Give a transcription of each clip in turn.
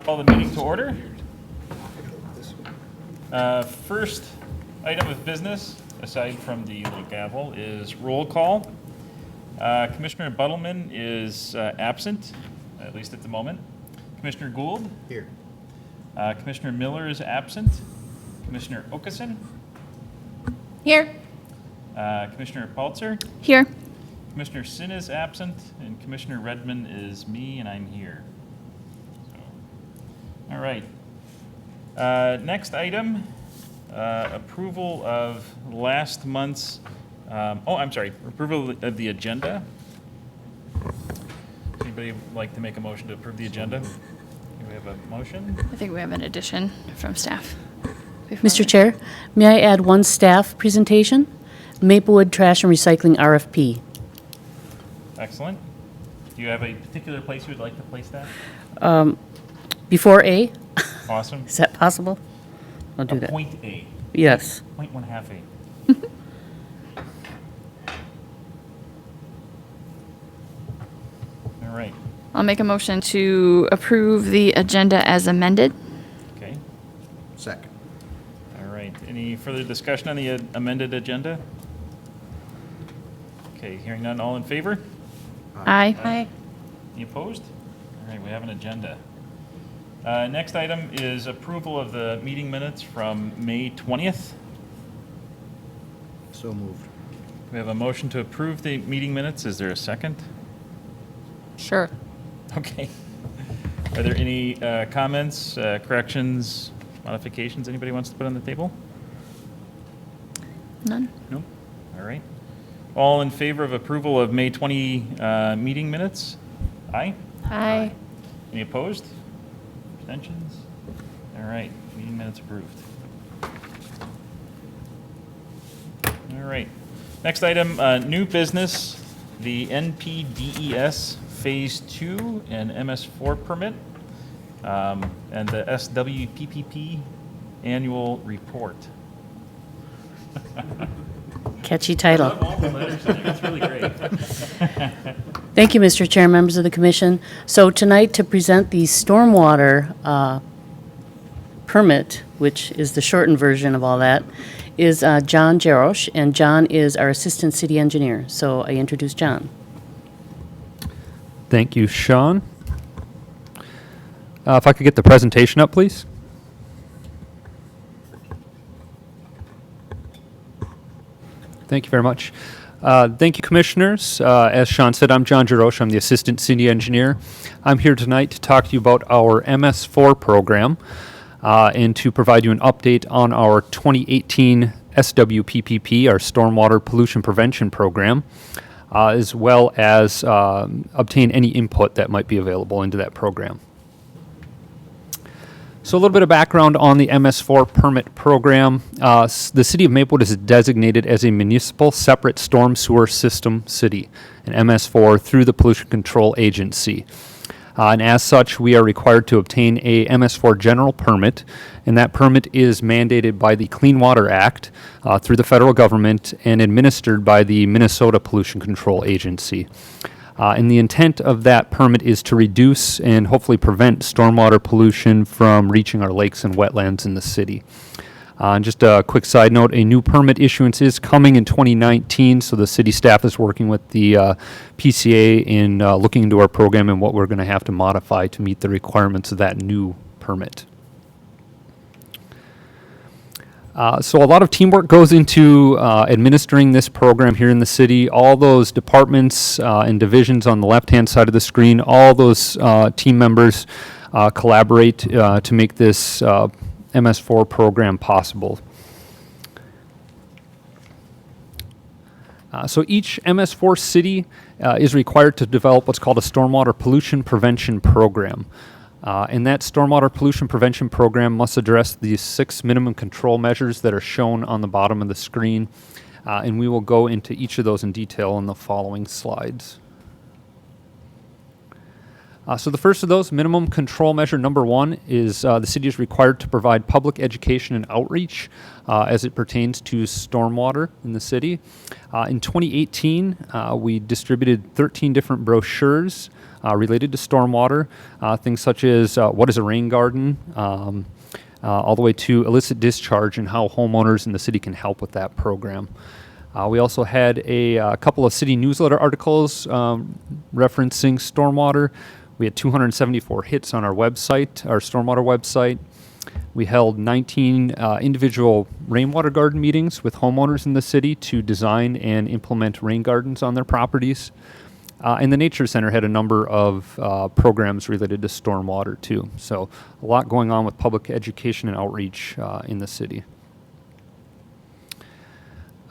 Call the meeting to order. First item of business, aside from the little gavel, is roll call. Commissioner Buttleman is absent, at least at the moment. Commissioner Gould? Here. Commissioner Miller is absent. Commissioner Okeson? Here. Commissioner Paltzer? Here. Commissioner Sin is absent, and Commissioner Redmond is me, and I'm here. All right. Next item, approval of last month's, approval of the agenda. Anybody like to make a motion to approve the agenda? Do we have a motion? I think we have an addition from staff. Mr. Chair, may I add one staff presentation? Maplewood Trash and Recycling RFP. Excellent. Do you have a particular place you would like to place that? Before A, Awesome. is that possible? I'll do that. Point A. Yes. Point 1/2 A. All right. I'll make a motion to approve the agenda as amended. Okay. Second. All right. Any further discussion on the amended agenda? Okay, hearing none, all in favor? Aye. Any opposed? All right, we have an agenda. Next item is approval of the meeting minutes from May 20th. So moved. We have a motion to approve the meeting minutes. Is there a second? Sure. Okay. Are there any comments, corrections, modifications anybody wants to put on the table? None? No? All right. All in favor of approval of May 20 meeting minutes? Aye? Aye. Any opposed? Abstentions? All right, meeting minutes approved. All right. Next item, new business, the NPDES Phase 2 and MS4 permit, and the SWPPP annual report. Catchy title. I love all the letters in there. It's really great. Thank you, Mr. Chair, members of the commission. So tonight to present the stormwater permit, which is the shortened version of all that, is John Jarosh, and John is our assistant city engineer. So I introduce John. Thank you, Sean. If I could get the presentation up, please. Thank you very much. Thank you, commissioners. As Sean said, I'm John Jarosh. I'm the assistant city engineer. I'm here tonight to talk to you about our MS4 program and to provide you an update on our 2018 SWPPP, our Stormwater Pollution Prevention Program, as well as obtain any input that might be available into that program. So a little bit of background on the MS4 permit program. The city of Maplewood is designated as a municipal separate storm sewer system city, an MS4, through the Pollution Control Agency. And as such, we are required to obtain a MS4 general permit, and that permit is mandated by the Clean Water Act through the federal government and administered by the Minnesota Pollution Control Agency. And the intent of that permit is to reduce and hopefully prevent stormwater pollution from reaching our lakes and wetlands in the city. And just a quick side note, a new permit issuance is coming in 2019, so the city staff is working with the PCA in looking into our program and what we're going to have to modify to meet the requirements of that new permit. So a lot of teamwork goes into administering this program here in the city. All those departments and divisions on the left-hand side of the screen, all those team members collaborate to make this MS4 program possible. So each MS4 city is required to develop what's called a stormwater pollution prevention program. And that stormwater pollution prevention program must address the 6 minimum control measures that are shown on the bottom of the screen. And we will go into each of those in detail in the following slides. So the first of those, minimum control measure number 1, is the city is required to provide public education and outreach as it pertains to stormwater in the city. In 2018, we distributed 13 different brochures related to stormwater, things such as what is a rain garden, all the way to illicit discharge and how homeowners in the city can help with that program. We also had a couple of city newsletter articles referencing stormwater. We had 274 hits on our website, our stormwater website. We held 19 individual rainwater garden meetings with homeowners in the city to design and implement rain gardens on their properties. And the Nature Center had a number of programs related to stormwater too. So a lot going on with public education and outreach in the city.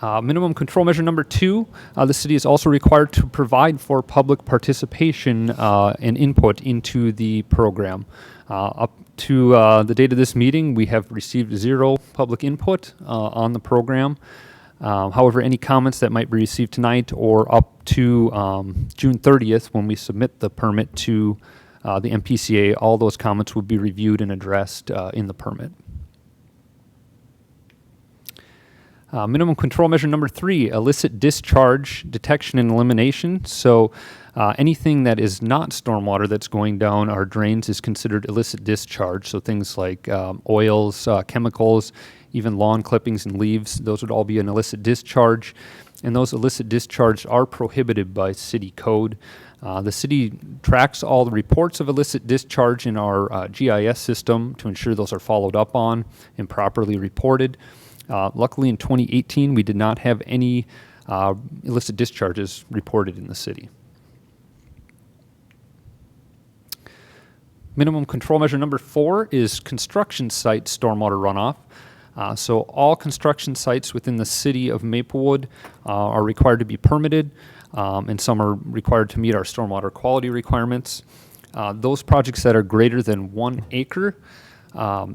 Minimum control measure number 2, the city is also required to provide for public participation and input into the program. Up to the date of this meeting, we have received 0 public input on the program. However, any comments that might be received tonight or up to June 30th when we submit the permit to the MPCA, all those comments will be reviewed and addressed in the permit. Minimum control measure number 3, illicit discharge detection and elimination. So anything that is not stormwater that's going down our drains is considered illicit discharge. So things like oils, chemicals, even lawn clippings and leaves, those would all be an illicit discharge. And those illicit discharges are prohibited by city code. The city tracks all the reports of illicit discharge in our GIS system to ensure those are followed up on and properly reported. Luckily, in 2018, we did not have any illicit discharges reported in the city. Minimum control measure number 4 is construction site stormwater runoff. So all construction sites within the city of Maplewood are required to be permitted, and some are required to meet our stormwater quality requirements. Those projects that are greater than 1 acre,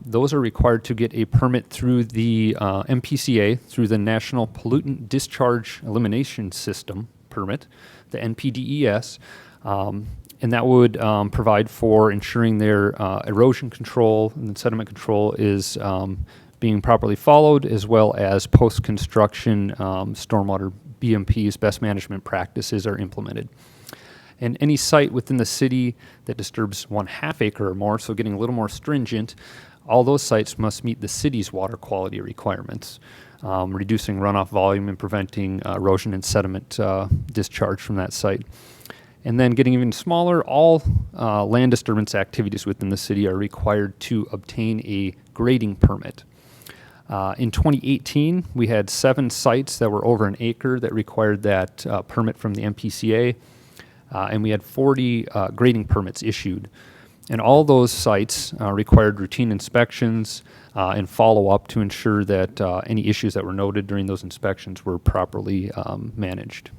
those are required to get a permit through the MPCA, through the National Pollutant Discharge Elimination System permit, the NPDES, and that would provide for ensuring their erosion control and sediment control is being properly followed, as well as post-construction stormwater BMPs, best management practices, are implemented. And any site within the city that disturbs 1/2 acre or more, so getting a little more stringent, all those sites must meet the city's water quality requirements, reducing runoff volume and preventing erosion and sediment discharge from that site. And then getting even smaller, all land disturbance activities within the city are required to obtain a grading permit. In 2018, we had 7 sites that were over 1 acre that required that permit from the MPCA. And we had 40 grading permits issued. And all those sites required routine inspections and follow-up to ensure that any issues that were noted during those inspections were properly managed.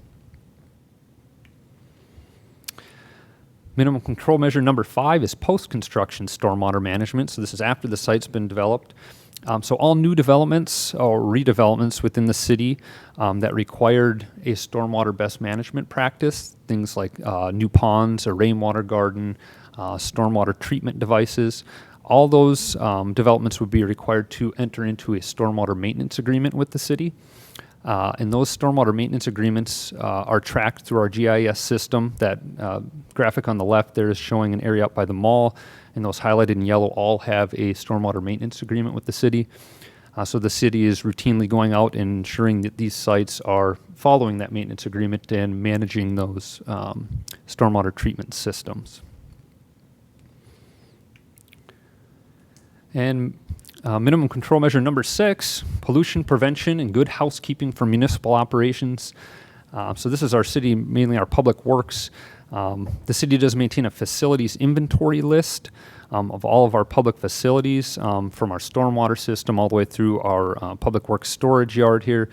Minimum control measure number 5 is post-construction stormwater management. So this is after the site's been developed. So all new developments or redevelopments within the city that required a stormwater best management practice, things like new ponds, a rainwater garden, stormwater treatment devices, all those developments would be required to enter into a stormwater maintenance agreement with the city. And those stormwater maintenance agreements are tracked through our GIS system. That graphic on the left there is showing an area up by the mall, and those highlighted in yellow all have a stormwater maintenance agreement with the city. So the city is routinely going out and ensuring that these sites are following that maintenance agreement and managing those stormwater treatment systems. And minimum control measure number 6, pollution prevention and good housekeeping for municipal operations. So this is our city, mainly our public works. The city does maintain a facilities inventory list of all of our public facilities, from our stormwater system all the way through our public works storage yard here.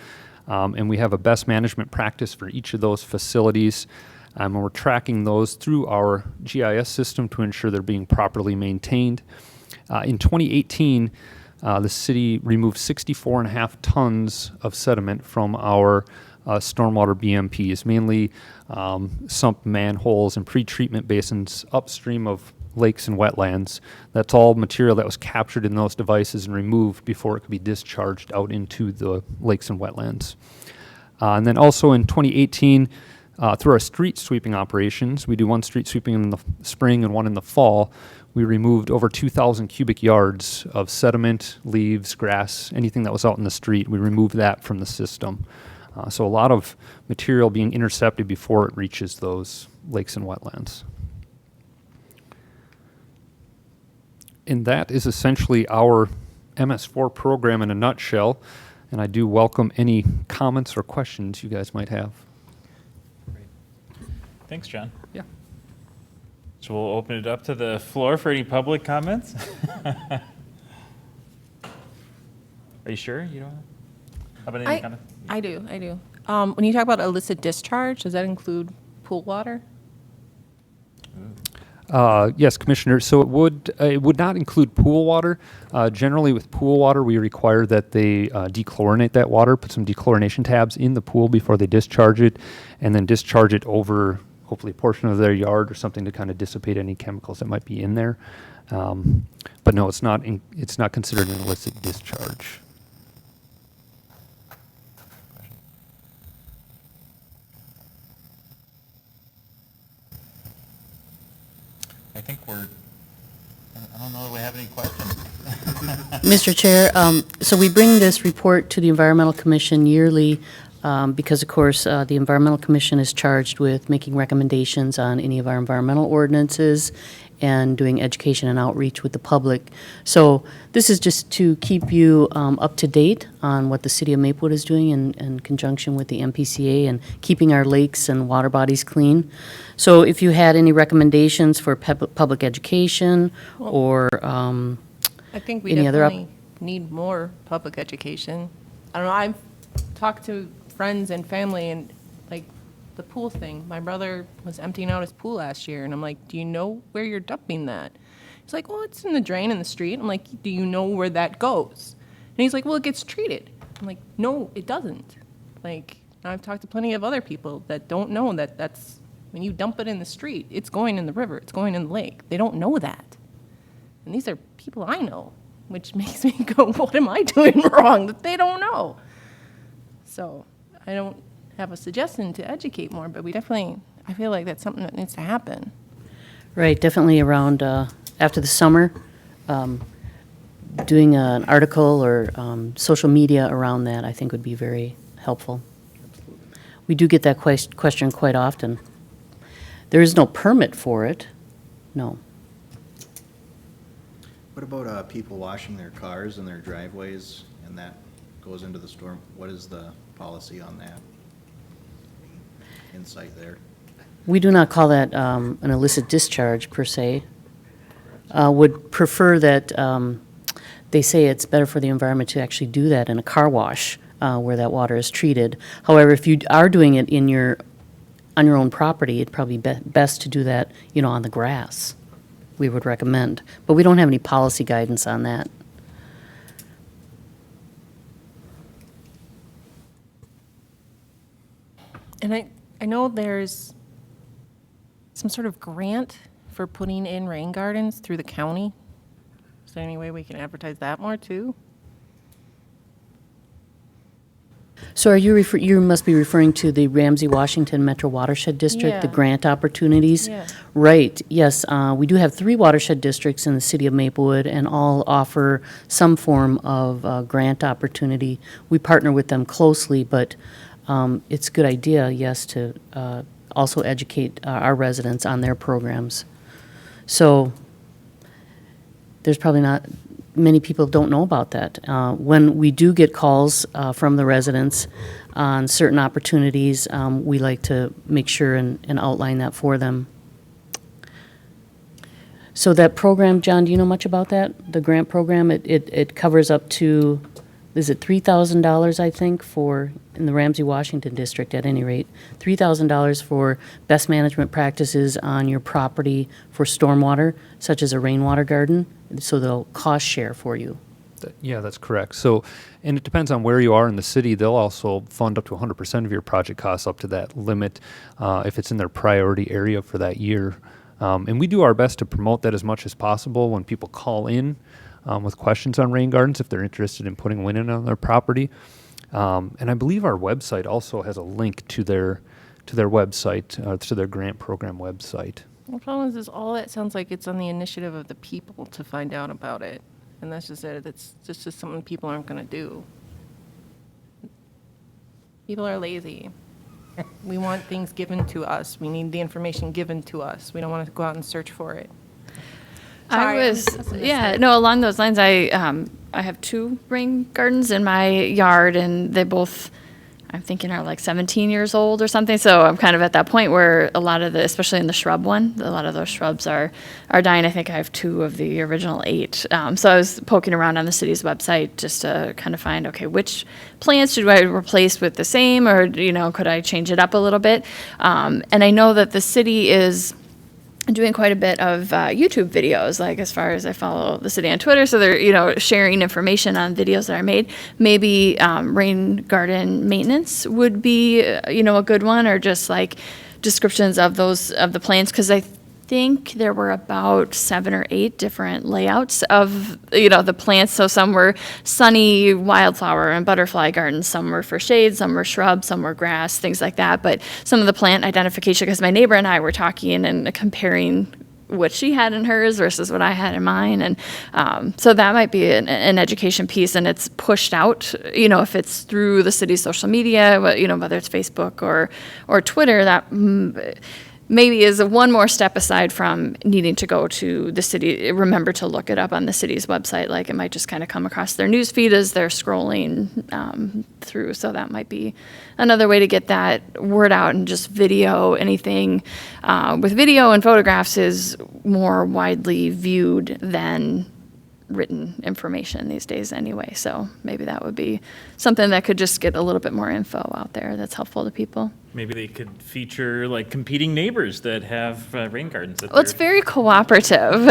And we have a best management practice for each of those facilities. And we're tracking those through our GIS system to ensure they're being properly maintained. In 2018, the city removed 64.5 tons of sediment from our stormwater BMPs, mainly sump manholes and pre-treatment basins upstream of lakes and wetlands. That's all material that was captured in those devices and removed before it could be discharged out into the lakes and wetlands. And then also in 2018, Through our street sweeping operations, we do one street sweeping in the spring and one in the fall. We removed over 2,000 cubic yards of sediment, leaves, grass, anything that was out in the street. We removed that from the system. So a lot of material being intercepted before it reaches those lakes and wetlands. And that is essentially our MS4 program in a nutshell. And I do welcome any comments or questions you guys might have. Thanks, John. Yeah. So we'll open it up to the floor for any public comments. Are you sure you don't? How about any comment? I do. When you talk about illicit discharge, does that include pool water? Yes, Commissioner. So it would not include pool water. Generally, with pool water, we require that they dechlorinate that water, put some dechlorination tabs in the pool before they discharge it, and then discharge it over hopefully a portion of their yard or something to kind of dissipate any chemicals that might be in there. But no, it's not considered an illicit discharge. I think I don't know that we have any questions. Mr. Chair, so we bring this report to the Environmental Commission yearly because, of course, the Environmental Commission is charged with making recommendations on any of our environmental ordinances and doing education and outreach with the public. So this is just to keep you up to date on what the City of Maplewood is doing in conjunction with the MPCA and keeping our lakes and water bodies clean. So if you had any recommendations for public education or I think we Any other definitely need more public education. I don't know, I've talked to friends and family and like the pool thing. My brother was emptying out his pool last year and I'm like, do you know where you're dumping that? He's like, well, it's in the drain in the street. I'm like, do you know where that goes? And he's like, well, it gets treated. I'm like, no, it doesn't. Like, I've talked to plenty of other people that don't know that that's, when you dump it in the street, it's going in the river, it's going in the lake. They don't know that. And these are people I know, which makes me go, what am I doing wrong that they don't know? So I don't have a suggestion to educate more, but I feel like that's something that needs to happen. right, definitely around after the summer, doing an article or social media around that, I think would be very helpful. We do get that question quite often. There is no permit for it, no. What about people washing their cars in their driveways and that goes into the storm? What is the policy on that? Insight there. We do not call that an illicit discharge per se. Would prefer that they say it's better for the environment to actually do that in a car wash where that water is treated. However, if you are doing it on your own property, it'd probably be best to do that, on the grass. We would recommend, but we don't have any policy guidance on that. And I know there's some sort of grant for putting in rain gardens through the county. Is there any way we can advertise that more too? So are you must be referring to the Ramsey Washington Metro Watershed District, the Yeah. grant opportunities? Yeah. Right, yes. We do have 3 watershed districts in the city of Maplewood, and all offer some form of grant opportunity. We partner with them closely, but it's a good idea, yes, to also educate our residents on their programs. So there's probably not, many people don't know about that. When we do get calls from the residents on certain opportunities, we like to make sure and outline that for them. So that program, John, do you know much about that? The grant program, it covers up to, is it $3,000, I think, in the Ramsey Washington District at any rate, $3,000 for best management practices on your property for stormwater, such as a rainwater garden, so they'll cost share for you. Yeah, that's correct. So, and it depends on where you are in the city. They'll also fund up to 100% of your project costs up to that limit if it's in their priority area for that year. And we do our best to promote that as much as possible when people call in with questions on rain gardens if they're interested in putting one in on their property. And I believe our website also has a link to their to their website, to their grant program website. The problem is all that sounds like it's on the initiative of the people to find out about it. And that's just it. It's just something people aren't going to do. People are lazy. We want things given to us. We need the information given to us. We don't want to go out and search for it. Sorry, I'm pessimistic. Along those lines, I have 2 rain gardens in my yard, and they both, I'm thinking, are like 17 years old or something. So I'm kind of at that point where a lot of especially in the shrub one, a lot of those shrubs are dying. I think I have 2 of the original 8. So I was poking around on the city's website just to kind of find, okay, which plants should I replace with the same, or, could I change it up a little bit? And I know that the city is doing quite a bit of YouTube videos, like as far as I follow the city on Twitter, so they're sharing information on videos that are made. Maybe rain garden maintenance would be a good one, or just like descriptions of the plants, because I think there were about 7 or 8 different layouts of the plants. So some were sunny wildflower and butterfly gardens, some were for shade, some were shrubs, some were grass, things like that. But some of the plant identification, because my neighbor and I were talking and comparing what she had in hers versus what I had in mine, and so that might be an education piece, and it's pushed out. If it's through the city's social media, whether it's Facebook or Twitter, that maybe is one more step aside from needing to go to the city. Remember to look it up on the city's website. Like, it might just kind of come across their news feed as they're scrolling through. So that might be another way to get that word out. And just video, anything with video and photographs is more widely viewed than written information these days anyway. So maybe that would be something that could just get a little bit more info out there that's helpful to people. Maybe they could feature like competing neighbors that have rain gardens. Well, it's very cooperative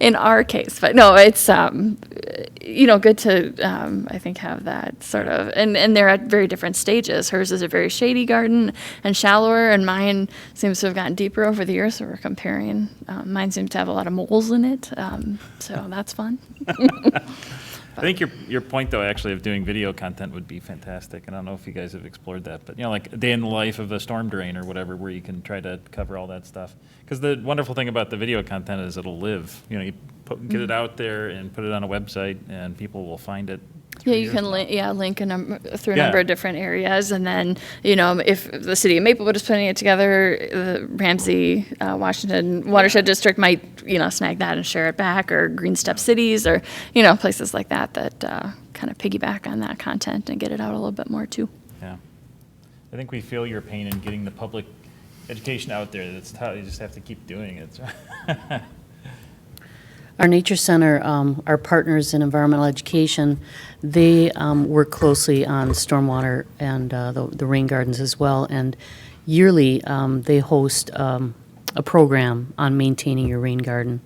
in our case, but no, it's good to I think have that sort of, and they're at very different stages. Hers is a very shady garden and shallower, and mine seems to have gotten deeper over the years. So we're comparing. Mine seems to have a lot of moles in it, so that's fun. I think your point, though, actually, of doing video content would be fantastic. And I don't know if you guys have explored that, but, like a day in the life of a storm drain or whatever, where you can try to cover all that stuff. Because the wonderful thing about the video content is it'll live. You get it out there and put it on a website, and people will find it. Yeah, you can link a number through a number of different areas, and then if the city of Maplewood is putting it together, the Ramsey Washington Watershed District might snag that and share it back, or Green Step Cities, or places like that kind of piggyback on that content and get it out a little bit more too. Yeah, I think we feel your pain in getting the public education out there. That's how you just have to keep doing it. Our Nature Center, our partners in environmental education, they work closely on stormwater and the rain gardens as well. And yearly, they host a program on maintaining your rain garden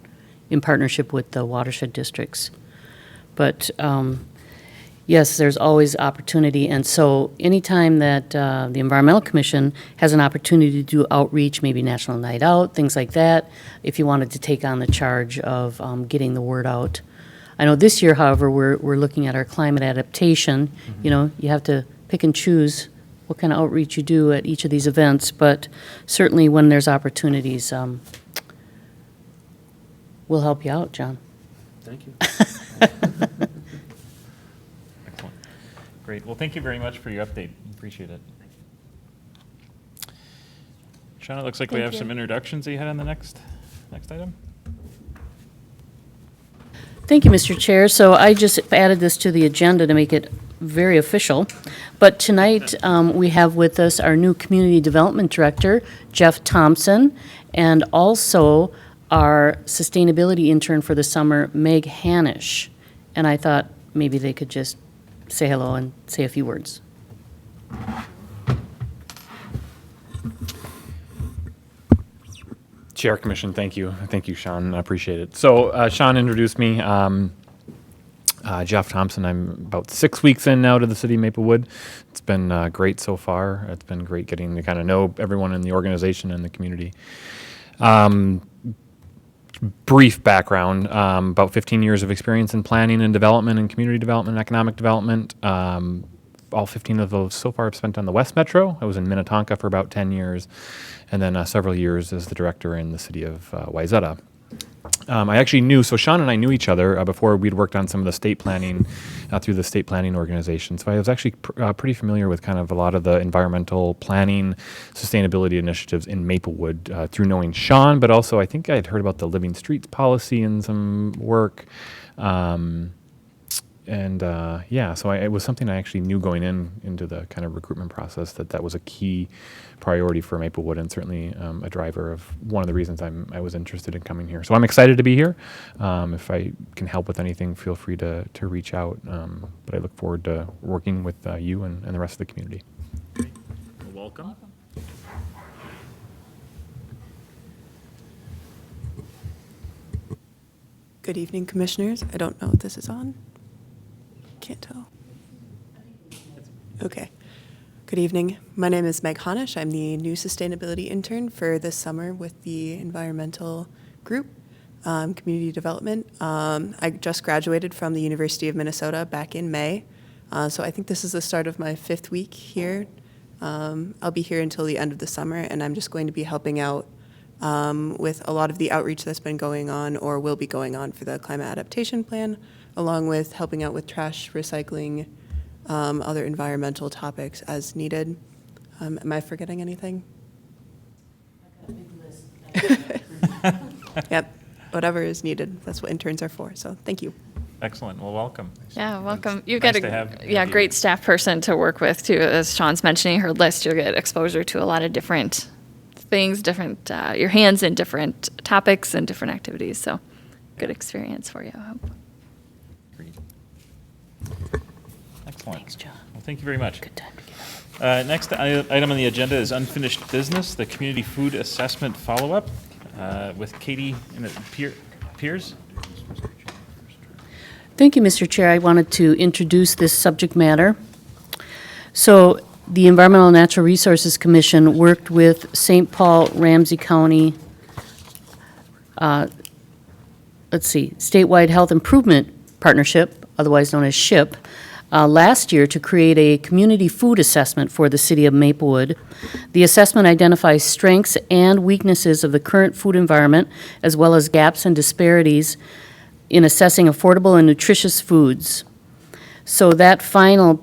in partnership with the watershed districts. But yes, there's always opportunity. And so anytime that the Environmental Commission has an opportunity to do outreach, maybe National Night Out, things like that, if you wanted to take on the charge of getting the word out. I know this year, however, we're looking at our climate adaptation. Mm-hmm. You have to pick and choose what kind of outreach you do at each of these events, but certainly when there's opportunities, we'll help you out, John. Thank you. Excellent. Great. Well, thank you very much for your update. Appreciate it. Sean, it looks like we Thank have you. some introductions that you had on the next item. Thank you, Mr. Chair. So I just added this to the agenda to make it very official. But tonight, we have with us our new Community Development Director, Jeff Thompson, and also our Sustainability Intern for the summer, Meg Hanish. And I thought maybe they could just say hello and say a few words. Chair Commission, thank you. Thank you, Sean. I appreciate it. So Sean introduced me. Jeff Thompson. I'm about 6 weeks in now to the city of Maplewood. It's been great so far. It's been great getting to kind of know everyone in the organization and the community. Brief background, about 15 years of experience in planning and development and community development and economic development. all 15 of those so far I've spent on the West Metro. I was in Minnetonka for about 10 years, and then several years as the director in the city of Wayzata. I actually knew, so Sean and I knew each other before we'd worked on some of the state planning through the state planning organization. So I was actually pretty familiar with kind of a lot of the environmental planning, sustainability initiatives in Maplewood through knowing Sean, but also I think I had heard about the Living Streets policy and some work. So it was something I actually knew going into the kind of recruitment process that was a key priority for Maplewood, and certainly a driver of one of the reasons I was interested in coming here. So I'm excited to be here. If I can help with anything, feel free to reach out. But I look forward to working with you and the rest of the community. Well, welcome. Good evening, Commissioners. I don't know if this is on. Can't tell. Okay. Good evening. My name is Meg Honish. I'm the new sustainability intern for this summer with the environmental group, community development. I just graduated from the University of Minnesota back in May. So I think this is the start of my 5th week here. I'll be here until the end of the summer, and I'm just going to be helping out with a lot of the outreach that's been going on or will be going on for the climate adaptation plan, along with helping out with trash recycling, other environmental topics as needed. Am I forgetting anything? Yep, whatever is needed. That's what interns are for. So thank you. Excellent. Well, welcome. Yeah, welcome. You've Nice got to have a you. great staff person to work with too. As Sean's mentioning her list, you'll get exposure to a lot of different things, your hands in different topics and different activities. So good experience for you, I hope. Agreed. Excellent. Thanks, John. Well, thank you very much. Good time to get up. Next item on the agenda is unfinished business, the community food assessment follow-up with Katie Piers. Thank you, Mr. Chair. I wanted to introduce this subject matter. So the Environmental and Natural Resources Commission worked with St. Paul Ramsey County, Statewide Health Improvement Partnership, otherwise known as SHIP, last year to create a community food assessment for the city of Maplewood. The assessment identifies strengths and weaknesses of the current food environment, as well as gaps and disparities in assessing affordable and nutritious foods. So that final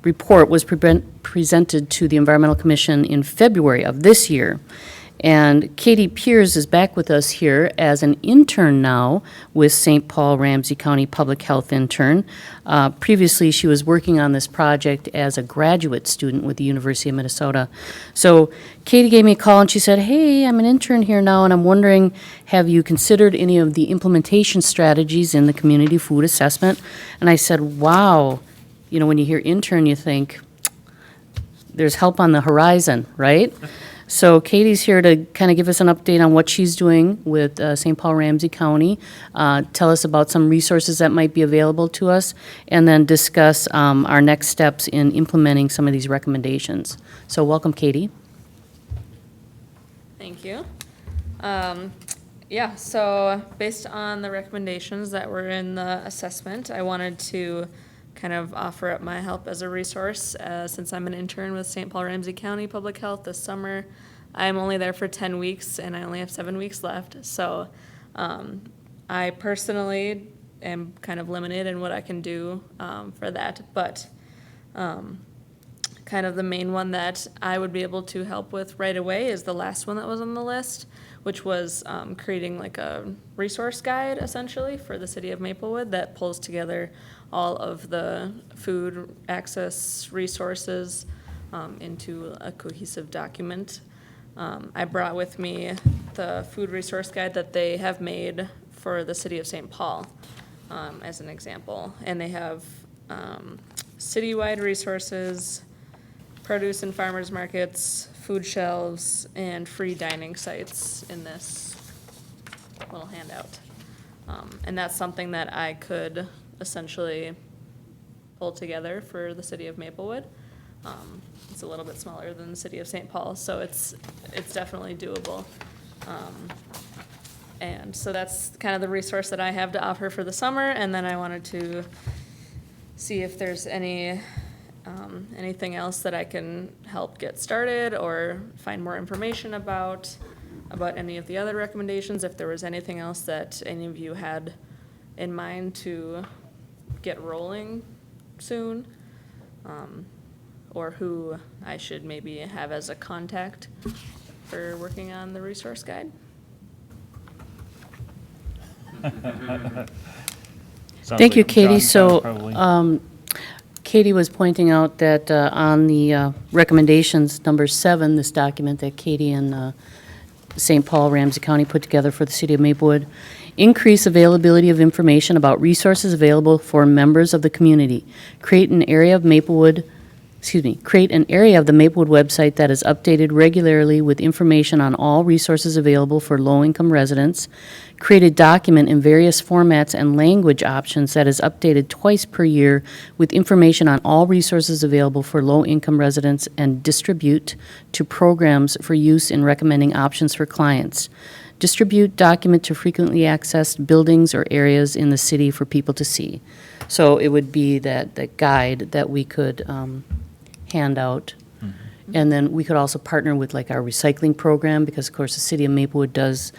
report was presented to the Environmental Commission in February of this year. And Katie Piers is back with us here as an intern now with St. Paul Ramsey County Public Health intern. Previously, she was working on this project as a graduate student with the University of Minnesota. So Katie gave me a call and she said, hey, I'm an intern here now and I'm wondering, have you considered any of the implementation strategies in the community food assessment? And I said, wow, you know, when you hear intern, you think there's help on the horizon, right? So Katie's here to kind of give us an update on what she's doing with St. Paul Ramsey County, tell us about some resources that might be available to us, and then discuss our next steps in implementing some of these recommendations. So welcome, Katie. Thank you. Yeah, so based on the recommendations that were in the assessment, I wanted to kind of offer up my help as a resource. Since I'm an intern with St. Paul Ramsey County Public Health this summer, I'm only there for 10 weeks and I only have 7 weeks left. So I personally am kind of limited in what I can do for that. But kind of the main one that I would be able to help with right away is the last one that was on the list, which was creating like a resource guide essentially for the city of Maplewood that pulls together all of the food access resources into a cohesive document. I brought with me the food resource guide that they have made for the city of St. Paul as an example. And they have citywide resources, produce and farmers markets, food shelves, and free dining sites in this little handout. And that's something that I could essentially pull together for the city of Maplewood. It's a little bit smaller than the city of St. Paul, so it's definitely doable. And so that's kind of the resource that I have to offer for the summer, and then I wanted to see if there's any anything else that I can help get started or find more information about any of the other recommendations, if there was anything else that any of you had in mind to get rolling soon, or who I should maybe have as a contact for working on the resource guide. Sounds Thank you, like Katie. John probably- So Katie was pointing out that on the recommendations, number 7, this document that Katie and St. Paul Ramsey County put together for the city of Maplewood, increase availability of information about resources available for members of the community. Create an area of the Maplewood website that is updated regularly with information on all resources available for low-income residents. Create a document in various formats and language options that is updated twice per year with information on all resources available for low-income residents, and distribute to programs for use in recommending options for clients. Distribute document to frequently accessed buildings or areas in the city for people to see. So it would be that guide that we could hand out. And then we could also partner with like our recycling program, because of course the city of Maplewood does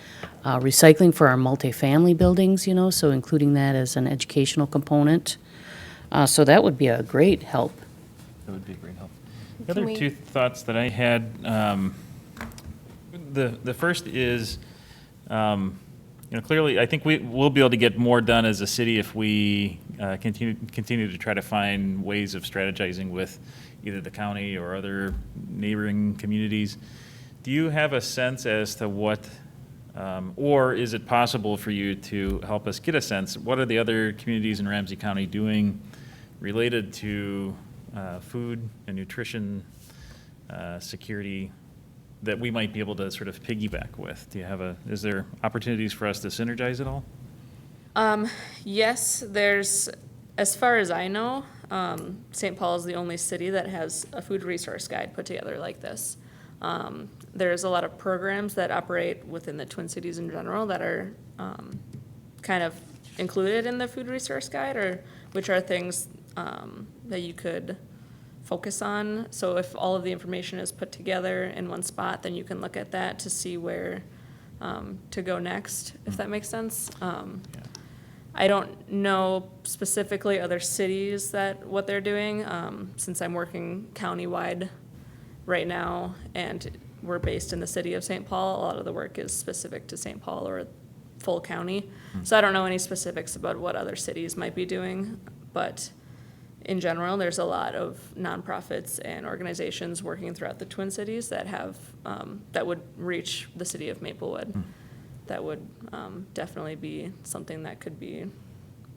recycling for our multifamily buildings, so including that as an educational component. So that would be a great help. That would be a great help. The Can other we- two thoughts that I had, the first is, clearly, I think we'll be able to get more done as a city if we continue to try to find ways of strategizing with either the county or other neighboring communities. Do you have a sense as to what, or is it possible for you to help us get a sense, what are the other communities in Ramsey County doing related to food and nutrition security that we might be able to sort of piggyback with? Is there opportunities for us to synergize at all? Yes, as far as I know, St. Paul is the only city that has a food resource guide put together like this. There's a lot of programs that operate within the Twin Cities in general that are kind of included in the food resource guide, or which are things that you could focus on. So if all of the information is put together in one spot, then you can look at that to see where to go next, if that makes sense. I don't know specifically other cities what they're doing, since I'm working countywide right now, and we're based in the city of St. Paul. A lot of the work is specific to St. Paul or full county. So I don't know any specifics about what other cities might be doing, but in general, there's a lot of nonprofits and organizations working throughout the Twin Cities that have, that would reach the city of Maplewood. That would definitely be something that could be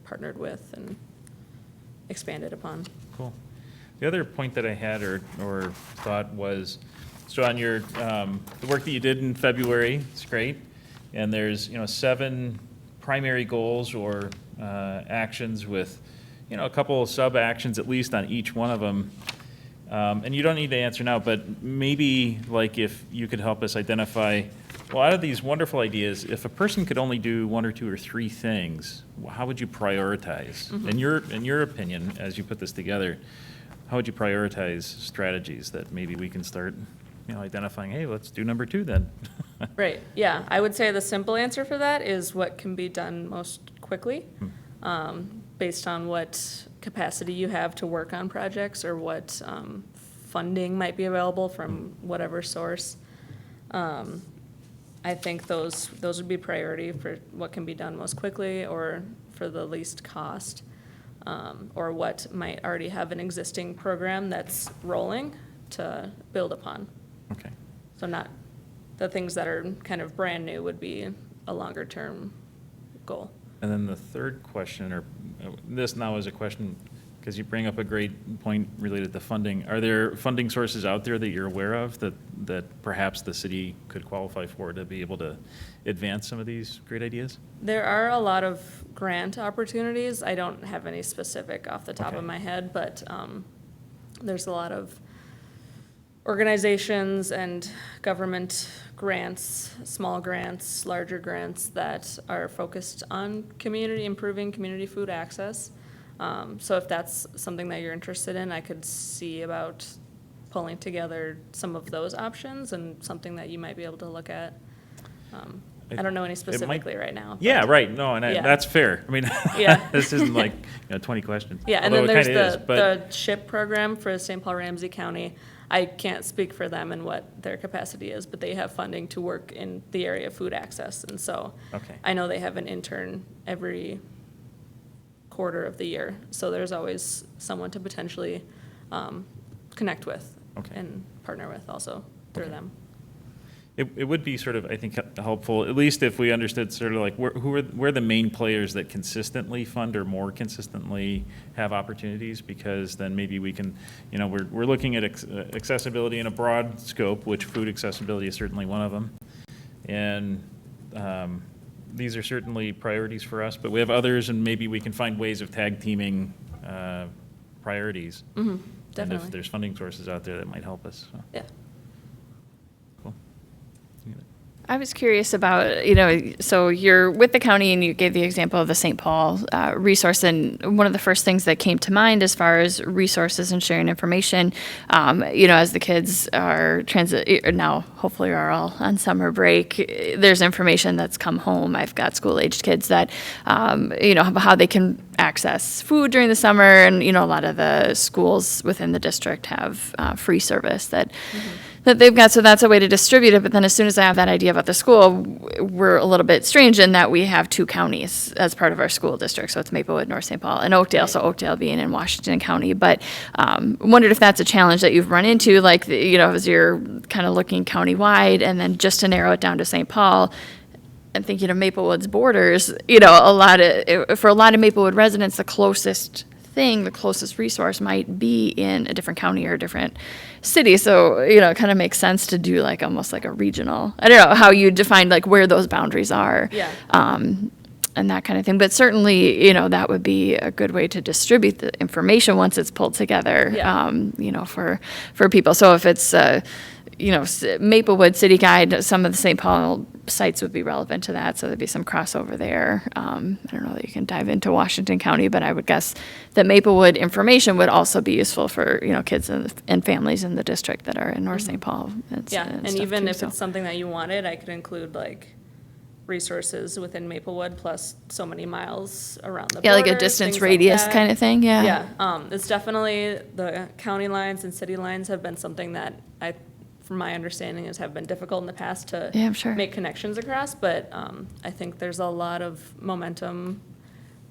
partnered with and expanded upon. Cool. The other point that I had or thought was, so on your, the work that you did in February, it's great. And there's, 7 primary goals or actions with, a couple of sub-actions at least on each one of them. And you don't need to answer now, but maybe like if you could help us identify, well, out of these wonderful ideas, if a person could only do 1 or 2 or 3 things, how would you prioritize? In your opinion, as you put this together, how would you prioritize strategies that maybe we can start, identifying, hey, let's do number 2 then? Right, yeah. I would say the simple answer for that is what can be done most quickly, based on what capacity you have to work on projects or what funding might be available from whatever source. I think those would be priority for what can be done most quickly or for the least cost, or what might already have an existing program that's rolling to build upon. Okay. So not, the things that are kind of brand new would be a longer term goal. And then the third question, or this now is a question, because you bring up a great point related to funding. Are there funding sources out there that you're aware of that perhaps the city could qualify for to be able to advance some of these great ideas? There are a lot of grant opportunities. I don't have any specific off the top Okay. of my head, but there's a lot of organizations and government grants, small grants, larger grants that are focused on improving community food access. So if that's something that you're interested in, I could see about pulling together some of those options and something that you might be able to look at. I don't know any specifically right now. Yeah, but- right, no, and Yeah. that's fair. I mean, Yeah. this isn't like, 20 questions. Yeah, and although then it there's kinda is, but- the SHIP program for St. Paul Ramsey County. I can't speak for them and what their capacity is, but they have funding to work in the area of food access. And so Okay. I know they have an intern every quarter of the year. So there's always someone to potentially connect with Okay. and partner with also through Okay. them. It would be sort of, I think, helpful, at least if we understood sort of like where are the main players that consistently fund or more consistently have opportunities, because then maybe we can, we're looking at accessibility in a broad scope, which food accessibility is certainly one of them. And these are certainly priorities for us, but we have others, and maybe we can find ways of tag teaming priorities. And Definitely. if there's funding sources out there that might help us, so. Yeah. Cool. I was curious about, so you're with the county and you gave the example of the St. Paul resource. And one of the first things that came to mind as far as resources and sharing information, as the kids are now hopefully are all on summer break, there's information that's come home. I've got school-aged kids that, how they can access food during the summer. And, a lot of the schools within the district have free service that they've got, so that's a way to distribute it. But then as soon as I have that idea about the school, we're a little bit strange in that we have two counties as part of our school district. So it's Maplewood, North St. Paul, and Oakdale. So Oakdale being in Washington County. But wondered if that's a challenge that you've run into, like, as you're kind of looking countywide, and then just to narrow it down to St. Paul. And thinking of Maplewood's borders, for a lot of Maplewood residents, the closest resource might be in a different county or a different city. So, it kind of makes sense to do like almost like a regional, I don't know how you define like where those boundaries are. Yeah. And that kind of thing. But certainly, that would be a good way to distribute the information once it's pulled together, Yeah. For people. So if it's, Maplewood City Guide, some of the St. Paul sites would be relevant to that, so there'd be some crossover there. I don't know that you can dive into Washington County, but I would guess that Maplewood information would also be useful for, kids and families in the district that are in North St. Paul. Yeah, and stuff even too, if so. it's something that you wanted, I could include like resources within Maplewood plus so many miles around the Yeah, like a border, distance things like radius that. kind of thing, yeah. Yeah, it's definitely, the county lines and city lines have been something that from my understanding, have been difficult in the past to Yeah, I'm sure. make connections across, but I think there's a lot of momentum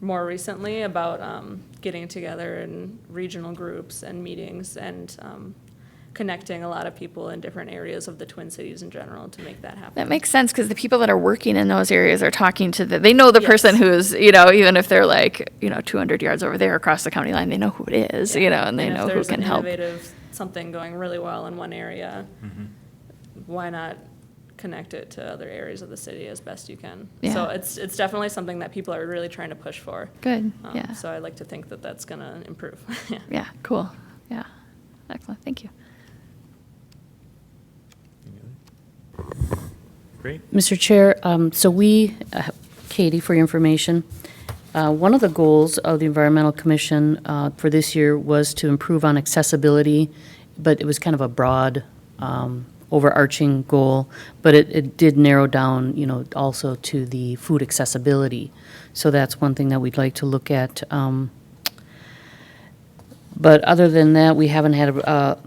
more recently about getting together in regional groups and meetings and connecting a lot of people in different areas of the Twin Cities in general to make that happen. That makes sense, because the people that are working in those areas are talking to they know the Yes. person who's, even if they're like, 200 yards over there across the county line, they know who it is, and they know who can help. If there's an innovative something going really well in one area, why not connect it to other areas of the city as best you can? Yeah. So it's definitely something that people are really trying to push for. Good, yeah. So I like to think that that's going to improve. Yeah. Yeah, cool, yeah. Excellent, thank you. Great. Mr. Chair, so we, Katie, for your information, one of the goals of the Environmental Commission for this year was to improve on accessibility, but it was kind of a broad, overarching goal, but it did narrow down, also to the food accessibility. So that's one thing that we'd like to look at. But other than that, we haven't had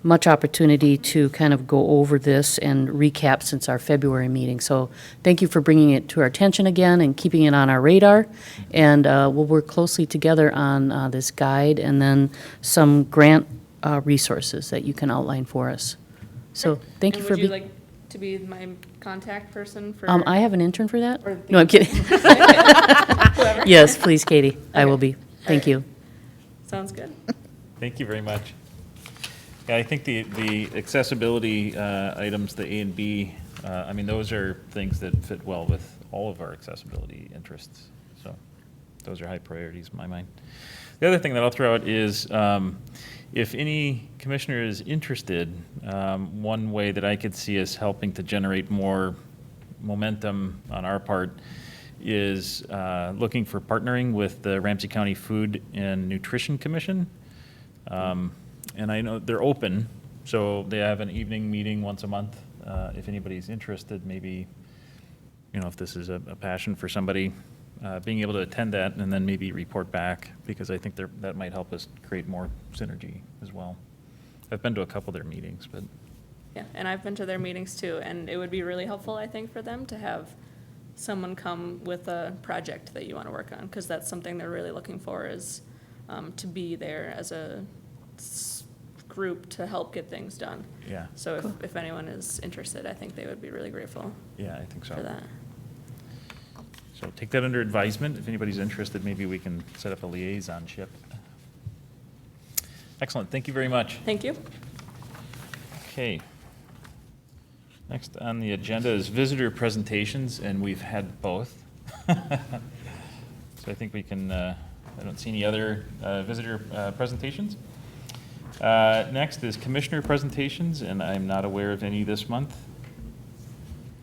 much opportunity to kind of go over this and recap since our February meeting. So thank you for bringing it to our attention again and keeping it on our radar. And we'll work closely together on this guide and then some grant resources that you can outline for us. So thank you for Would you being. like to be my contact person for? I have an intern for that? Or No, I'm kidding. Whoever. Yes, please, Katie. I will Okay. be. Thank right. you. Sounds good. Thank you very much. Yeah, I think the accessibility items, the A and B, those are things that fit well with all of our accessibility interests. So those are high priorities in my mind. The other thing that I'll throw out is if any commissioner is interested, one way that I could see us helping to generate more momentum on our part is looking for partnering with the Ramsey County Food and Nutrition Commission. And I know they're open, so they have an evening meeting once a month. If anybody's interested, maybe, if this is a passion for somebody, being able to attend that and then maybe report back, because I think that might help us create more synergy as well. I've been to a couple of their meetings, but. Yeah, and I've been to their meetings too, and it would be really helpful, I think, for them to have someone come with a project that you want to work on, because that's something they're really looking for, is to be there as a group to help get things done. Yeah. So if anyone is interested, I think they would be really grateful Yeah, I think so. for that. So take that under advisement. If anybody's interested, maybe we can set up a liaisonship. Excellent. Thank you very much. Thank you. Okay. Next on the agenda is visitor presentations, and we've had both. So I think we can, I don't see any other visitor presentations. Next is commissioner presentations, and I'm not aware of any this month.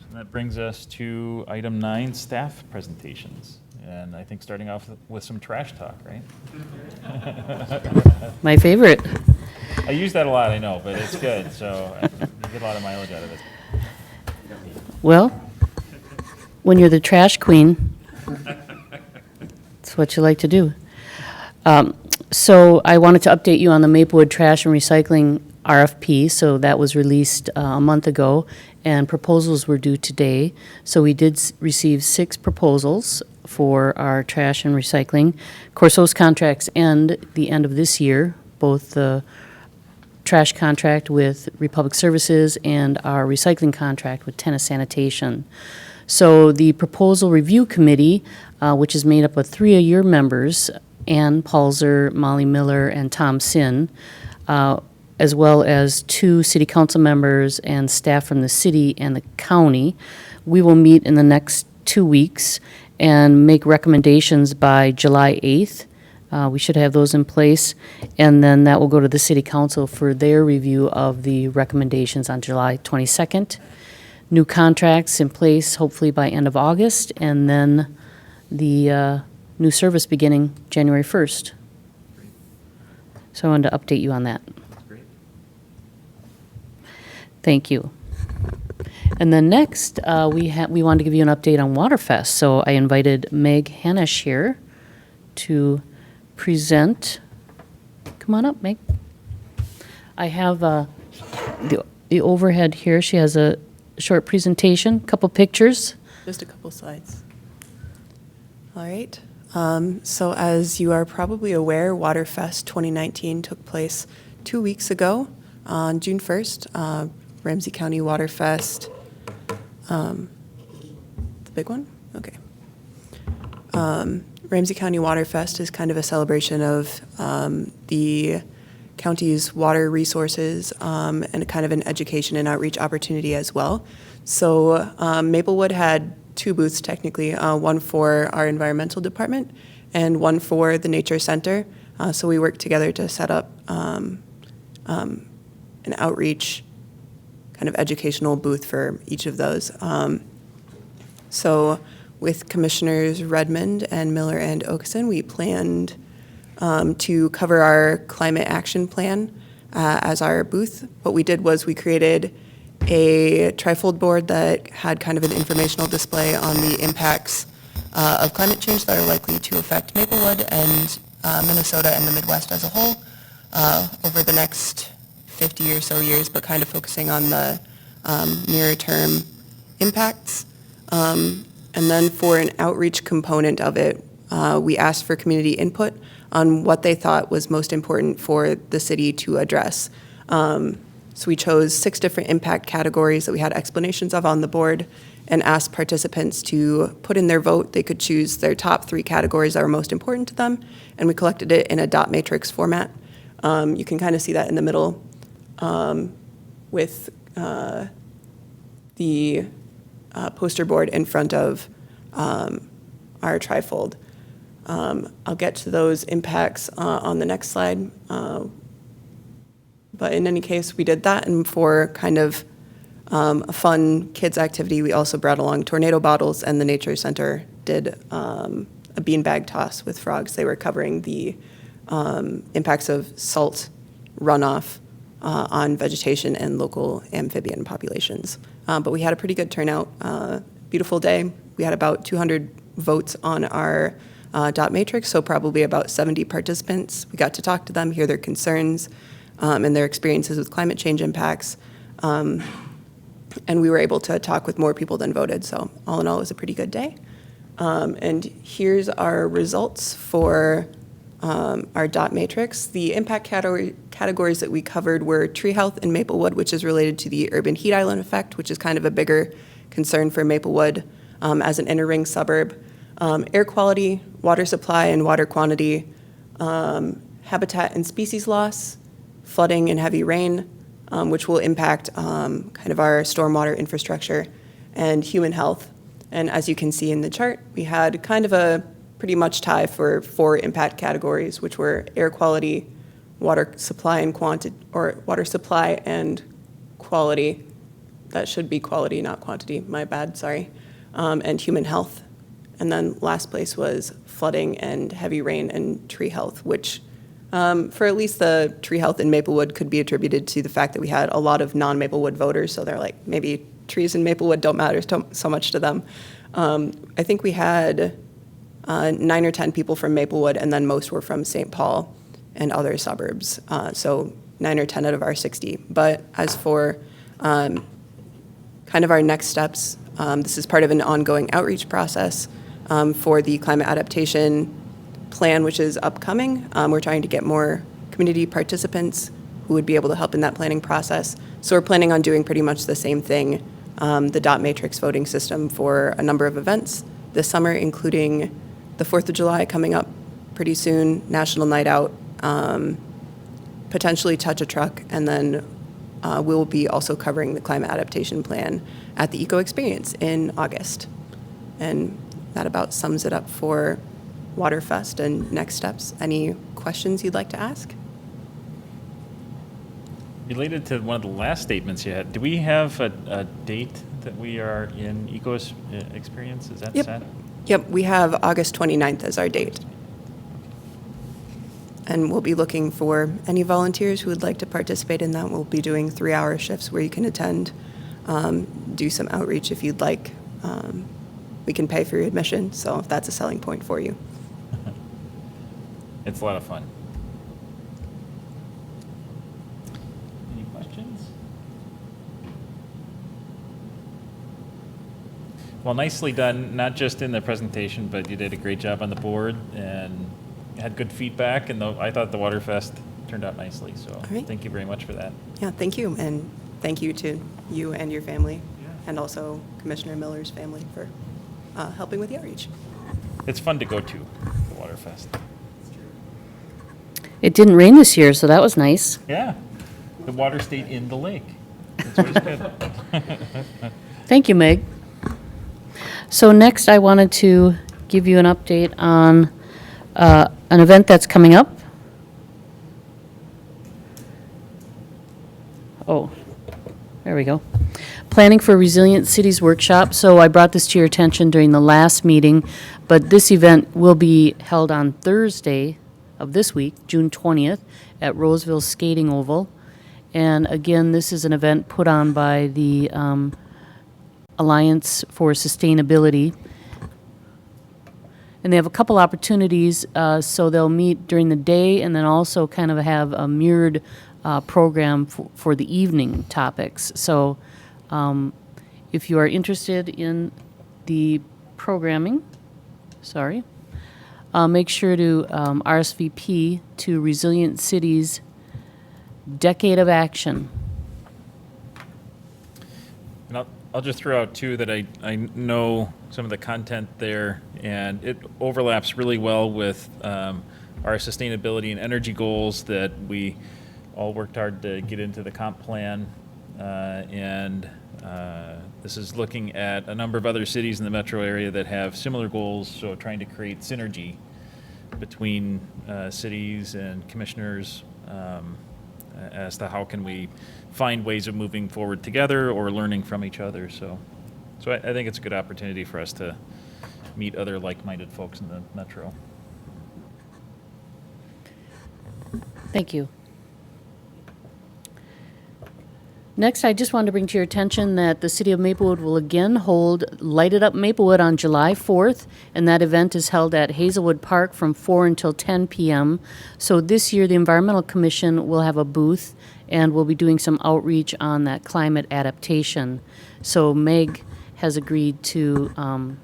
So that brings us to item 9, staff presentations. And I think starting off with some trash talk, right? My favorite. I use that a lot, I know, but it's good, so you get a lot of mileage out of it. Well, when you're the trash queen, it's what you like to do. So I wanted to update you on the Maplewood Trash and Recycling RFP. So that was released a month ago, and proposals were due today. So we did receive 6 proposals for our trash and recycling. Of course, those contracts end the end of this year, both the trash contract with Republic Services and our recycling contract with Tennis Sanitation. So the Proposal Review Committee, which is made up of 3 of your members, Ann Palzer, Molly Miller, and Tom Sin, as well as 2 city council members and staff from the city and the county, we will meet in the next 2 weeks and make recommendations by July 8th. We should have those in place, and then that will go to the city council for their review of the recommendations on July 22nd. New contracts in place hopefully by end of August, and then the new service beginning January 1st. So I wanted to update you on that. Great. Thank you. And then next, we wanted to give you an update on Waterfest. So I invited Meg Hanisch here to present. Come on up, Meg. I have the overhead here. She has a short presentation, couple pictures. Just a couple slides. All right. So as you are probably aware, Waterfest 2019 took place 2 weeks ago on June 1st. Ramsey County Waterfest, the big one? Okay. Ramsey County Waterfest is kind of a celebration of the county's water resources and kind of an education and outreach opportunity as well. So Maplewood had 2 booths technically, one for our environmental department and one for the nature center. So we worked together to set up an outreach kind of educational booth for each of those. So with Commissioners Redmond and Miller and Okeson, we planned to cover our climate action plan as our booth. What we did was we created a trifold board that had kind of an informational display on the impacts of climate change that are likely to affect Maplewood and Minnesota and the Midwest as a whole over the next 50 or so years, but kind of focusing on the nearer term impacts. And then for an outreach component of it, we asked for community input on what they thought was most important for the city to address. So we chose 6 different impact categories that we had explanations of on the board and asked participants to put in their vote. They could choose their top 3 categories that were most important to them, and we collected it in a dot matrix format. You can kind of see that in the middle with the poster board in front of our trifold. I'll get to those impacts on the next slide. But in any case, we did that, and for kind of a fun kids activity, we also brought along tornado bottles and the nature center did a beanbag toss with frogs. They were covering the impacts of salt runoff on vegetation and local amphibian populations. But we had a pretty good turnout. Beautiful day. We had about 200 votes on our dot matrix, so probably about 70 participants. We got to talk to them, hear their concerns and their experiences with climate change impacts. And we were able to talk with more people than voted. So all in all, it was a pretty good day. And here's our results for our dot matrix. The impact categories that we covered were tree health in Maplewood, which is related to the urban heat island effect, which is kind of a bigger concern for Maplewood as an inner ring suburb. Air quality, water supply and water quantity, habitat and species loss, flooding and heavy rain, which will impact kind of our stormwater infrastructure, and human health. And as you can see in the chart, we had kind of a pretty much tie for 4 impact categories, which were air quality, water supply and quantity, or water supply and quality. That should be quality, not quantity, my bad, sorry. And human health. And then last place was flooding and heavy rain and tree health, which for at least the tree health in Maplewood could be attributed to the fact that we had a lot of non-Maplewood voters, so they're like, maybe trees in Maplewood don't matter so much to them. I think we had 9 or 10 people from Maplewood, and then most were from St. Paul and other suburbs, so 9 or 10 out of our 60. But as for kind of our next steps, this is part of an ongoing outreach process for the climate adaptation plan, which is upcoming. We're trying to get more community participants who would be able to help in that planning process. So we're planning on doing pretty much the same thing, the dot matrix voting system for a number of events this summer, including the 4th of July coming up pretty soon, National Night Out, potentially Touch a Truck, and then we'll be also covering the climate adaptation plan at the Eco Experience in August. And that about sums it up for Waterfest and next steps. Any questions you'd like to ask? Related to one of the last statements you had, do we have a date that we are in Eco Experience? Is that Yep. set? Yep, we have August 29th as our date. And we'll be looking for any volunteers who would like to participate in that. We'll be doing 3-hour shifts where you can attend, do some outreach if you'd like. We can pay for your admission, so if that's a selling point for you. It's a lot of fun. Any questions? Well, nicely done, not just in the presentation, but you did a great job on the board and had good feedback, and I thought the Waterfest turned out nicely, so right. Thank you very much for that. Yeah, thank you, and thank you to you and your family, Yeah. and also Commissioner Miller's family for helping with the outreach. It's fun to go to, the Waterfest. It didn't rain this year, so that was nice. Yeah, the water stayed in the lake. That's always good. Thank you, Meg. So next, I wanted to give you an update on an event that's coming up. Oh, there we go. Planning for Resilient Cities Workshop. So I brought this to your attention during the last meeting, but this event will be held on Thursday of this week, June 20th, at Roseville Skating Oval. And again, this is an event put on by the Alliance for Sustainability. And they have a couple opportunities, so they'll meet during the day and then also kind of have a mirrored program for the evening topics. So if you are interested in the programming, make sure to RSVP to Resilient Cities Decade of Action. And I'll just throw out too that I know some of the content there, and it overlaps really well with our sustainability and energy goals that we all worked hard to get into the comp plan. This is looking at a number of other cities in the metro area that have similar goals, so trying to create synergy between cities and commissioners as to how can we find ways of moving forward together or learning from each other. So I think it's a good opportunity for us to meet other like-minded folks in the metro. Thank you. Next, I just wanted to bring to your attention that the City of Maplewood will again hold Light It Up Maplewood on July 4th, and that event is held at Hazelwood Park from 4 until 10 p.m. So this year, the Environmental Commission will have a booth, and we'll be doing some outreach on that climate adaptation. So Meg has agreed to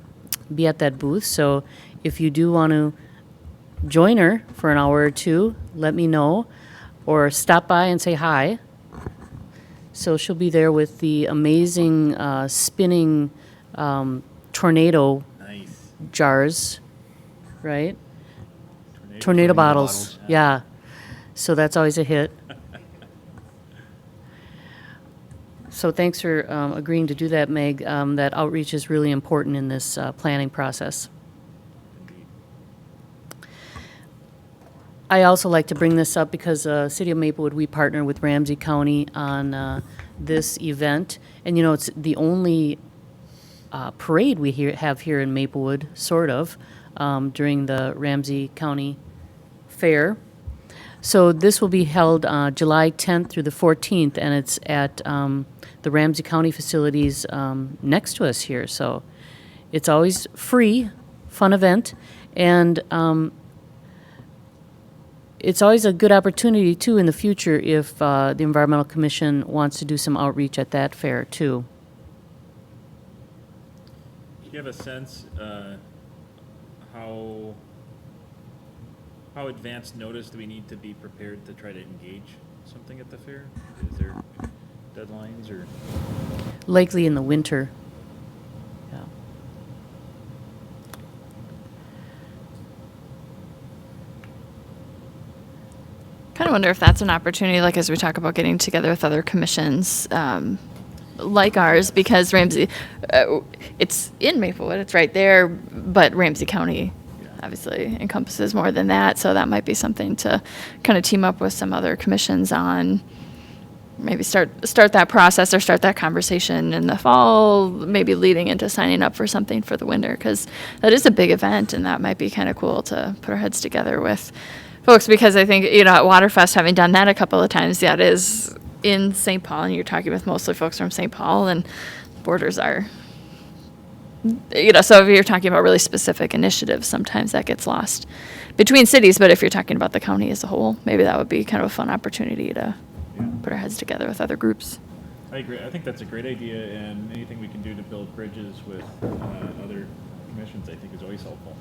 be at that booth, so if you do want to join her for an hour or two, let me know, or stop by and say hi. So she'll be there with the amazing spinning tornado Nice. jars, right? Tornado bottles, yeah. So that's always a hit. So thanks for agreeing to do that, Meg. That outreach is really important in this planning process. I also like to bring this up because City of Maplewood, we partner with Ramsey County on this event. And, you know, it's the only parade we have here in Maplewood, sort of, during the Ramsey County Fair. So this will be held July 10th through the 14th, and it's at the Ramsey County facilities next to us here. So it's always free, fun event, and it's always a good opportunity, too, in the future if the Environmental Commission wants to do some outreach at that fair, too. Do you have a sense how advanced notice do we need to be prepared to try to engage something at the fair? Is there deadlines or? Likely in the winter. Yeah. Kind of wonder if that's an opportunity, like as we talk about getting together with other commissions like ours, because Ramsey, it's in Maplewood, it's right there, but Ramsey County obviously encompasses more than that, so that might be something to kind of team up with some other commissions on. Maybe start that process or start that conversation in the fall, maybe leading into signing up for something for the winter, because that is a big event, and that might be kind of cool to put our heads together with folks, because I think, you know, at Waterfest, having done that a couple of times, yeah, it is in St. Paul, and you're talking with mostly folks from St. Paul, and borders are, you know, so if you're talking about really specific initiatives, sometimes that gets lost between cities, but if you're talking about the county as a whole, maybe that would be kind of a fun opportunity to put our heads together with other groups. I agree. I think that's a great idea, and anything we can do to build bridges with other commissions, I think, is always helpful.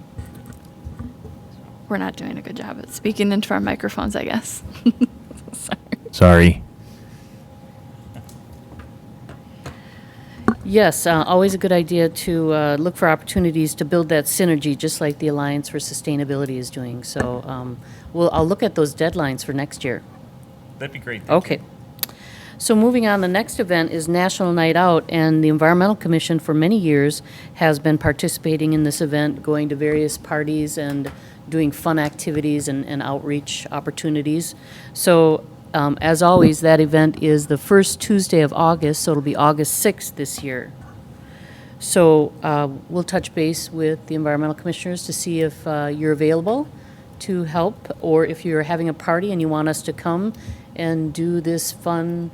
We're not doing a good job at speaking into our microphones, I guess. Sorry. Yes, always a good idea to look for opportunities to build that synergy, just like the Alliance for Sustainability is doing. So I'll look at those deadlines for next year. That'd be great. Thank Okay. you. So moving on, the next event is National Night Out, and the Environmental Commission for many years has been participating in this event, going to various parties and doing fun activities and outreach opportunities. So as always, that event is the first Tuesday of August, so it'll be August 6th this year. So we'll touch base with the environmental commissioners to see if you're available to help, or if you're having a party and you want us to come and do this fun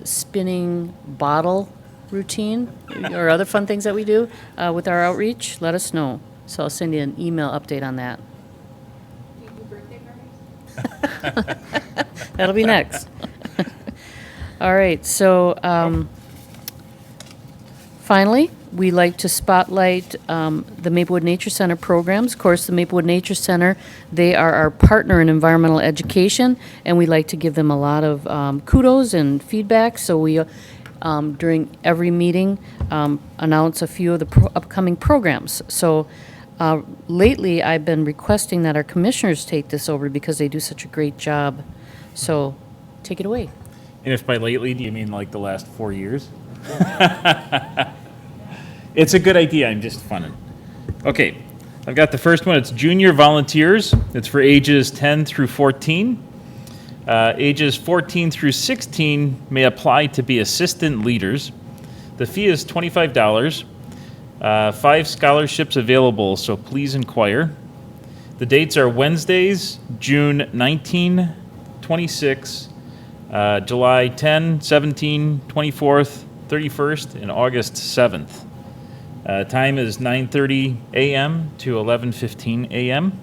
spinning bottle routine or other fun things that we do with our outreach, let us know. So I'll send you an email update on that. That'll be next. All right, so finally, we like to spotlight the Maplewood Nature Center programs. Of course, the Maplewood Nature Center, they are our partner in environmental education, and we like to give them a lot of kudos and feedback. So we, during every meeting, announce a few of the upcoming programs. So lately, I've been requesting that our commissioners take this over because they do such a great job. So take it away. And if by lately, do you mean like the last 4 years? It's a good idea. I'm just funning. Okay, I've got the first one. It's junior volunteers. It's for ages 10 through 14. Ages 14 through 16 may apply to be assistant leaders. The fee is $25. 5 scholarships available, so please inquire. The dates are Wednesdays, June 19, 26, July 10, 17, 24th, 31st, and August 7th. Time is 9:30 a.m. to 11:15 a.m.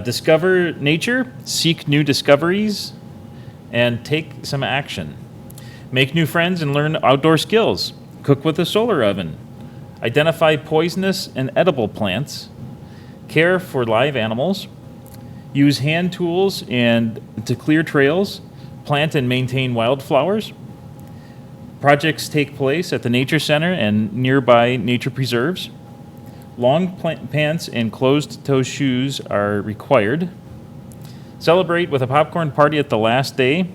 Discover nature, seek new discoveries, and take some action. Make new friends and learn outdoor skills. Cook with a solar oven. Identify poisonous and edible plants. Care for live animals. Use hand tools and to clear trails. Plant and maintain wildflowers. Projects take place at the Nature Center and nearby nature preserves. Long pants and closed-toe shoes are required. Celebrate with a popcorn party at the last day.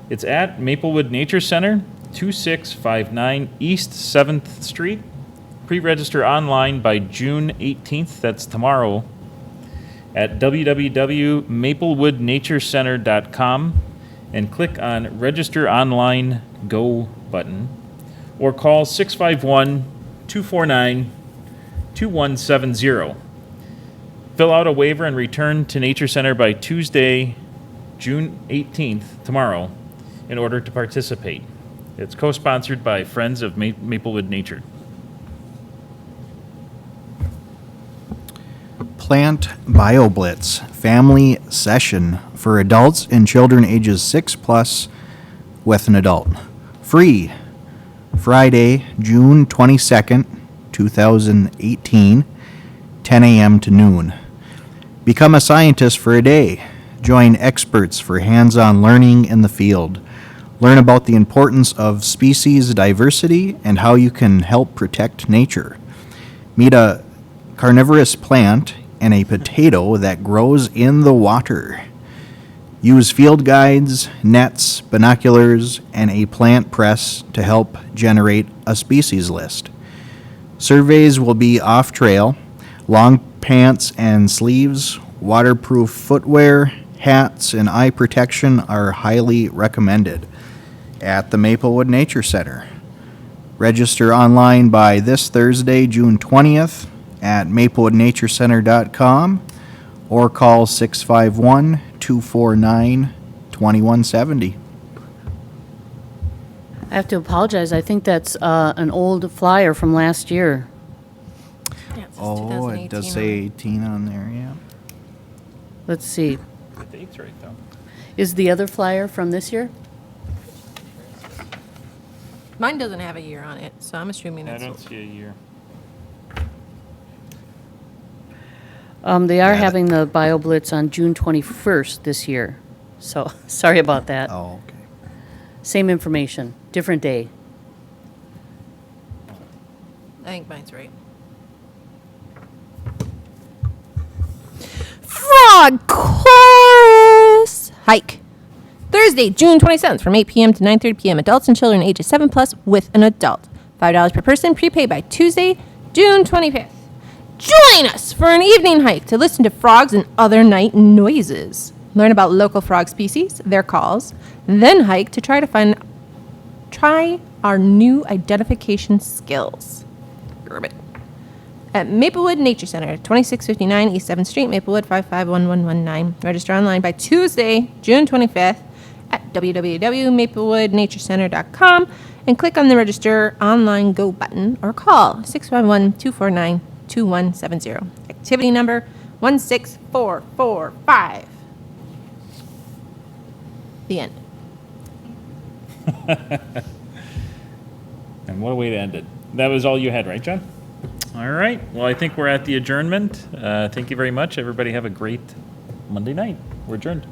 It's at Maplewood Nature Center, 2659 East 7th Street. Pre-register online by June 18th, that's tomorrow, at www.maplewoodnaturecenter.com and click on Register Online Go button, or call 651-249-2170. Fill out a waiver and return to Nature Center by Tuesday, June 18th, tomorrow, in order to participate. It's co-sponsored by Friends of Maplewood Nature. Plant BioBlitz Family Session for adults and children ages 6+ with an adult. Free. Friday, June 22nd, 2018, 10 a.m. to noon. Become a scientist for a day. Join experts for hands-on learning in the field. Learn about the importance of species diversity and how you can help protect nature. Meet a carnivorous plant and a potato that grows in the water. Use field guides, nets, binoculars, and a plant press to help generate a species list. Surveys will be off-trail. Long pants and sleeves, waterproof footwear, hats, and eye protection are highly recommended at the Maplewood Nature Center. Register online by this Thursday, June 20th at maplewoodnaturecenter.com or call 651-249-2170. I have to apologize. I think that's an old flyer from last year. Yeah, it says Oh, it does 2018 say on it. 18 on there, yeah. Let's see. The date's right, though. Is the other flyer from this year? Mine doesn't have a year on it, so I'm assuming I it's. don't see a year. They are Yeah, having the BioBlitz on June 21st this year. So, sorry about that. Oh, okay. Same information, different day. I think mine's right. Frog Chorus Hike. Thursday, June 27th from 8 p.m. to 9:30 p.m. Adults and children ages 7+ with an adult. $5 per person, prepaid by Tuesday, June 25th. Join us for an evening hike to listen to frogs and other night noises. Learn about local frog species, their calls, then hike to try our new identification skills. Grab it. At Maplewood Nature Center, 2659 East 7th Street, Maplewood 5511119. Register online by Tuesday, June 25th at www.maplewoodnaturecenter.com and click on the Register Online Go button or call 651-249-2170. Activity number 16445. The end. And what a way to end it. That was all you had, right, John? All right. Well, I think we're at the adjournment. Thank you very much. Everybody have a great Monday night. We're adjourned.